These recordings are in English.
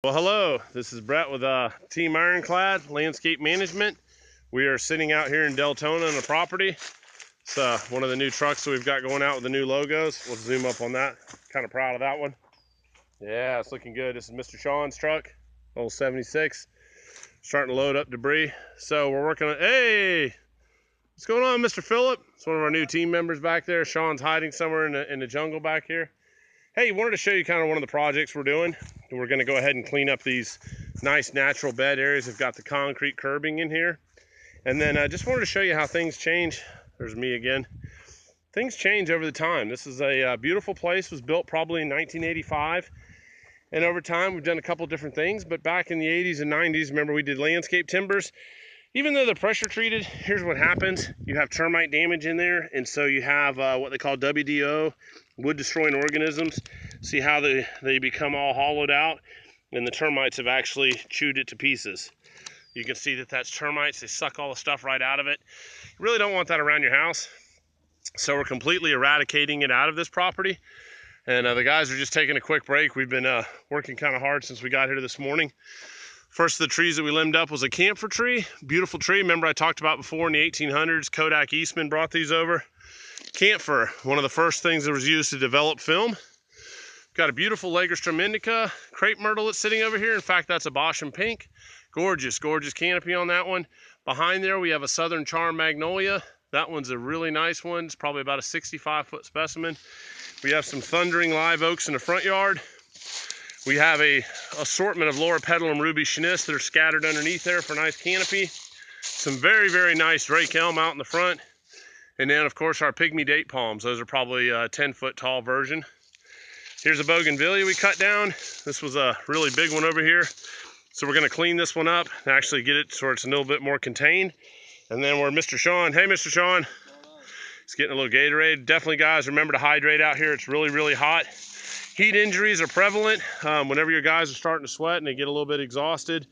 Well, hello, this is Brett with Team Ironclad Landscape Management. We are sitting out here in Deltona on the property. It's one of the new trucks that we've got going out with the new logos. We'll zoom up on that. Kind of proud of that one. Yeah, it's looking good. This is Mr. Sean's truck, old 76. Starting to load up debris. So we're working on, hey, what's going on, Mr. Phillip? It's one of our new team members back there. Sean's hiding somewhere in the jungle back here. Hey, wanted to show you kind of one of the projects we're doing. We're going to go ahead and clean up these nice natural bed areas. We've got the concrete curbing in here. And then I just wanted to show you how things change. There's me again. Things change over the time. This is a beautiful place. It was built probably in 1985. And over time, we've done a couple different things. But back in the 80s and 90s, remember we did landscape timbers. Even though they're pressure treated, here's what happens. You have termite damage in there, and so you have what they call WDO, wood destroying organisms. See how they become all hollowed out, and the termites have actually chewed it to pieces. You can see that that's termites. They suck all the stuff right out of it. You really don't want that around your house. So we're completely eradicating it out of this property. And the guys are just taking a quick break. We've been working kind of hard since we got here this morning. First of the trees that we limbed up was a camphor tree, beautiful tree. Remember I talked about before in the 1800s, Kodak Eastman brought these over. Camphor, one of the first things that was used to develop film. Got a beautiful Lagerstrom indica, crepe myrtle that's sitting over here. In fact, that's a Boschem pink. Gorgeous, gorgeous canopy on that one. Behind there, we have a Southern Charm magnolia. That one's a really nice one. It's probably about a 65-foot specimen. We have some thundering live oaks in the front yard. We have a assortment of Laura Petalum ruby Schniss that are scattered underneath there for a nice canopy. Some very, very nice Drake elm out in the front. And then, of course, our pygmy date palms. Those are probably a 10-foot tall version. Here's a bougainvillea we cut down. This was a really big one over here. So we're going to clean this one up and actually get it so it's a little bit more contained. And then we're Mr. Sean. Hey, Mr. Sean. He's getting a little Gatorade. Definitely, guys, remember to hydrate out here. It's really, really hot. Heat injuries are prevalent. Whenever your guys are starting to sweat and they get a little bit exhausted,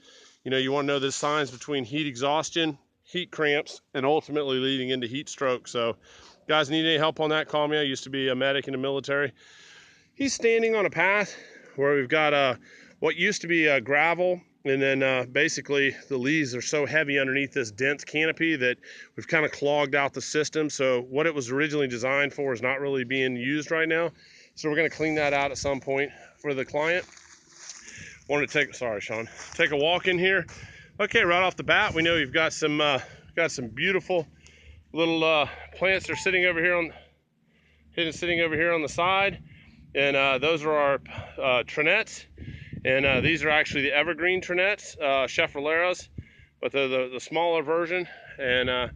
you want to know the signs between heat exhaustion, heat cramps, and ultimately leading into heat stroke. So, guys, need any help on that, call me. I used to be a medic in the military. He's standing on a path where we've got what used to be gravel, and then basically the leaves are so heavy underneath this dense canopy that we've kind of clogged out the system. So what it was originally designed for is not really being used right now. So we're going to clean that out at some point for the client. Wanted to take a walk in here. Okay, right off the bat, we know you've got some beautiful little plants that are sitting over here on the side, and those are our trinettes, and these are actually the evergreen trinettes, Chevroleros, but they're the smaller version, and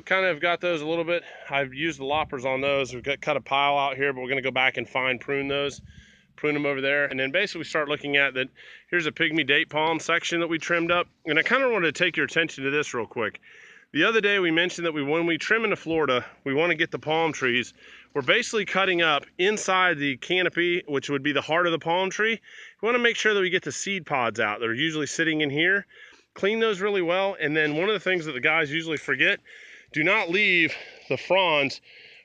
kind of got those a little bit. I've used the loppers on those. We've cut a pile out here, but we're going to go back and fine prune those, prune them over there. And then basically we start looking at that. Here's a pygmy date palm section that we trimmed up. And I kind of wanted to take your attention to this real quick. The other day we mentioned that when we trim into Florida, we want to get the palm trees. We're basically cutting up inside the canopy, which would be the heart of the palm tree. We want to make sure that we get the seed pods out. They're usually sitting in here. Clean those really well. And then one of the things that the guys usually forget, do not leave the fronds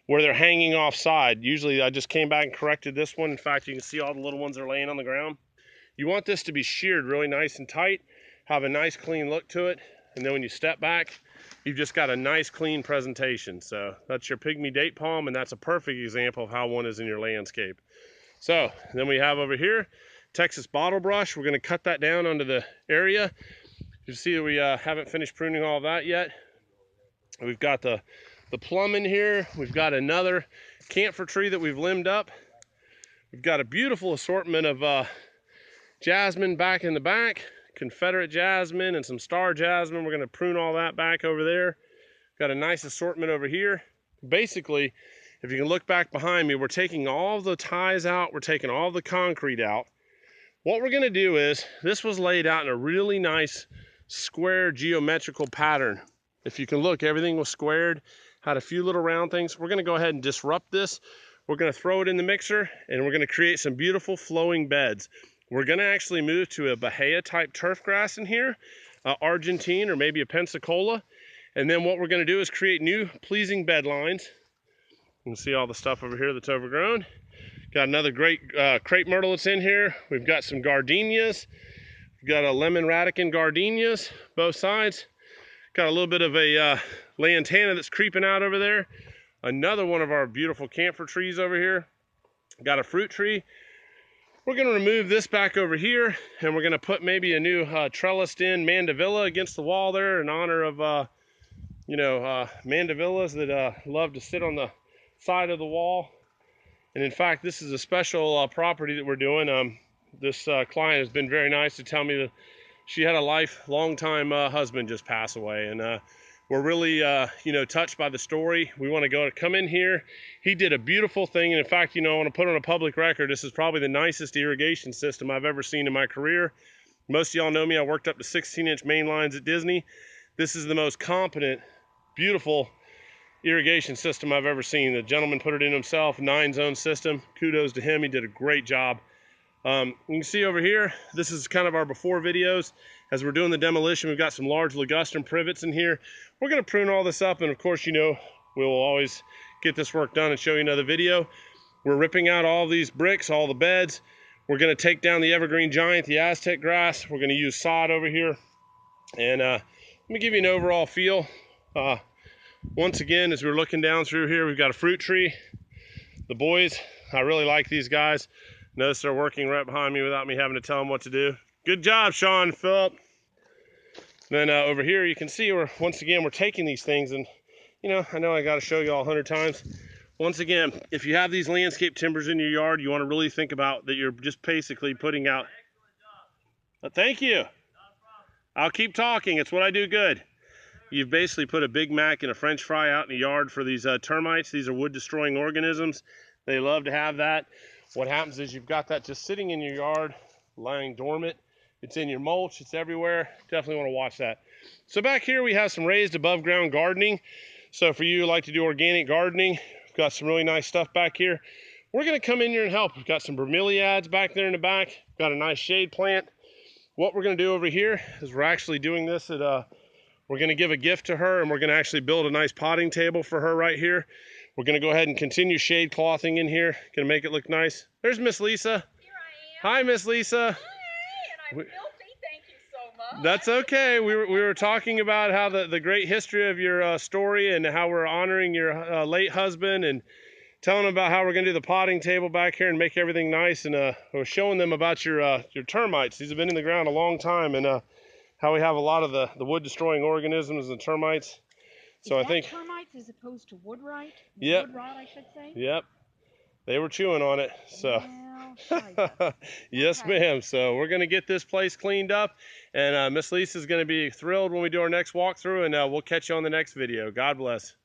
where they're hanging offside. Usually I just came back and corrected this one. In fact, you can see all the little ones are laying on the ground. You want this to be sheared really nice and tight, have a nice clean look to it. And then when you step back, you've just got a nice clean presentation. So that's your pygmy date palm, and that's a perfect example of how one is in your landscape. So then we have over here, Texas bottle brush. We're gonna cut that down onto the area. You see that we haven't finished pruning all of that yet. We've got the plum in here. We've got another camphor tree that we've limbed up. We've got a beautiful assortment of jasmine back in the back, Confederate jasmine and some star jasmine. We're going to prune all that back over there. Got a nice assortment over here. Basically, if you can look back behind me, we're taking all the ties out. We're taking all the concrete out. What we're going to do is, this was laid out in a really nice square geometrical pattern. If you can look, everything was squared, had a few little round things. We're going to go ahead and disrupt this. We're going to throw it in the mixer, and we're going to create some beautiful flowing beds. We're going to actually move to a Bahia type turf grass in here, Argentine or maybe a Pensacola. And then what we're going to do is create new pleasing bed lines. You can see all the stuff over here that's overgrown. Got another great crepe myrtle that's in here. We've got some gardenias. We've got a lemon radican gardenias, both sides. Got a little bit of a lantana that's creeping out over there. Another one of our beautiful camphor trees over here. Got a fruit tree. We're going to remove this back over here, and we're going to put maybe a new trellised in mandevilla against the wall there in honor of, mandevillas that love to sit on the side of the wall. And in fact, this is a special property that we're doing. This client has been very nice to tell me that she had a long time husband just pass away, and we're really, touched by the story. We want to come in here. He did a beautiful thing, and in fact, I want to put on a public record, this is probably the nicest irrigation system I've ever seen in my career. Most of y'all know me. I worked up to 16-inch main lines at Disney. This is the most competent, beautiful irrigation system I've ever seen. The gentleman put it in himself, 9-zone system. Kudos to him. He did a great job. You can see over here, this is kind of our before videos. As we're doing the demolition, we've got some large ligustrum privets in here. We're going to prune all this up, and of course, we'll always get this work done and show you another video. We're ripping out all these bricks, all the beds. We're going to take down the evergreen giant, the Aztec grass. We're going to use sod over here. And let me give you an overall feel. Once again, as we're looking down through here, we've got a fruit tree. The boys, I really like these guys. Notice they're working right behind me without me having to tell them what to do. Good job, Sean, Philip. Then over here, you can see once again, we're taking these things, and I know I got to show you all 100 times. Once again, if you have these landscape timbers in your yard, you want to really think about that you're just basically putting out. Thank you. I'll keep talking. It's what I do good. You've basically put a Big Mac and a French fry out in the yard for these termites. These are wood-destroying organisms. They love to have that. What happens is you've got that just sitting in your yard, lying dormant. It's in your mulch. It's everywhere. Definitely want to watch that. So back here we have some raised above ground gardening. So for you who like to do organic gardening, we've got some really nice stuff back here. We're going to come in here and help. We've got some bromeliads back there in the back. We've got a nice shade plant. What we're going to do over here is we're actually doing this at we're going to give a gift to her, and we're going to actually build a nice potting table for her right here. We're going to go ahead and continue shade clothing in here. Going to make it look nice. There's Miss Lisa. Here I am. Hi, Miss Lisa. Hi, and I'm filthy. Thank you so much. That's okay. We were talking about how the great history of your story and how we're honoring your late husband, and telling them about how we're going to do the potting table back here and make everything nice. And we're showing them about your termites. These have been in the ground a long time, and how we have a lot of the wood-destroying organisms and termites. So I think termites as opposed to wood rot. Yep. Wood rot, I should say. Yep. They were chewing on it. So Well, yes, ma'am. So we're going to get this place cleaned up, and Miss Lisa's going to be thrilled when we do our next walkthrough, and we'll catch you on the next video. God bless.